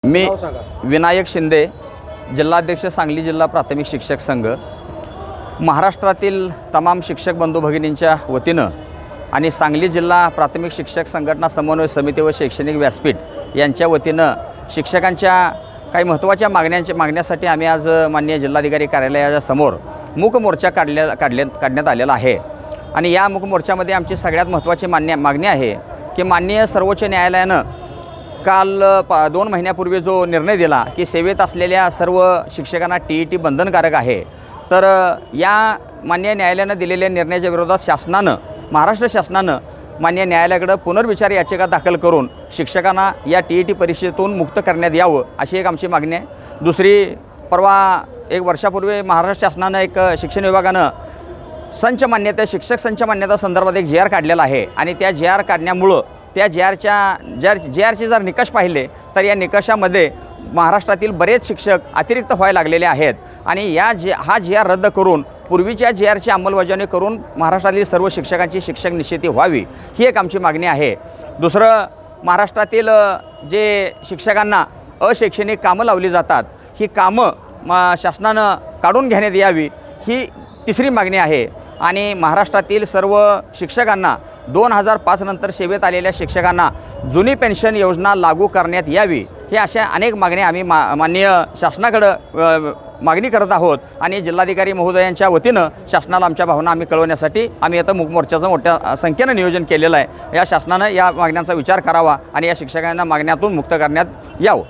मी नाव सांगा. विनायक शिंदे, जिल्हाध्यक्ष सांगली जिल्हा प्राथमिक शिक्षक संघ. महाराष्ट्रातील तमाम शिक्षक बंधू भगिनींच्या वतीनं आणि सांगली जिल्हा प्राथमिक शिक्षक संघटना समन्वय समिती व शैक्षणिक व्यासपीठ यांच्या वतीनं शिक्षकांच्या काही महत्त्वाच्या मागण्यासाठी आम्ही आज माननीय जिल्हाधिकारी कार्यालयाच्या समोर मूक मोर्चा काढण्यात आलेला आहे. आणि या मूक मोर्चामध्ये आमची सगळ्यात महत्त्वाची मागणी आहे की माननीय सर्वोच्च न्यायालयानं काल 2 महिन्यापूर्वी जो निर्णय दिला की सेवेत असलेल्या सर्व शिक्षकांना TET बंधनकारक आहे, तर या माननीय न्यायालयानं दिलेल्या निर्णयाच्या विरोधात महाराष्ट्र शासनानं माननीय न्यायालयाकडे पुनर्विचार याचिका दाखल करून शिक्षकांना या TET परीक्षेतून मुक्त करण्यात यावं अशी एक आमची मागणी आहे. दुसरी, परवा 1 वर्षापूर्वी महाराष्ट्र शासनानं एक शिक्षण विभागानं शिक्षक संच मान्यता संदर्भात एक GR काढलेला आहे. आणि त्या GR काढण्यामुळं त्या GRचे जर निकष पाहिले तर या निकषामध्ये महाराष्ट्रातील बरेच शिक्षक अतिरिक्त व्हायला लागलेले आहेत. आणि हा GR रद्द करून पूर्वीच्या GRची अंमलबजावणी करून महाराष्ट्रातील सर्व शिक्षकांची शिक्षक निश्चिती व्हावी, ही एक आमची मागणी आहे. दुसरं, महाराष्ट्रातील जे शिक्षकांना अशैक्षणिक कामं लावली जातात, ही कामं शासनानं काढून घेण्यात यावी, ही तिसरी मागणी आहे. आणि महाराष्ट्रातील सर्व शिक्षकांना 2005 नंतर सेवेत आलेल्या शिक्षकांना जुनी पेन्शन योजना लागू करण्यात यावी, हे अशा अनेक मागण्या आम्ही माननीय शासनाकडं मागणी करत आहोत. आणि जिल्हाधिकारी महोदयांच्या वतीनं शासनाला आमच्या भावना आम्ही कळवण्यासाठी आम्ही आता मूक मोर्चाचं मोठ्या संख्येनं नियोजन केलेलं आहे. या शासनानं या मागण्यांचा विचार करावा आणि या शिक्षकांना मागण्यातून मुक्त करण्यात यावं.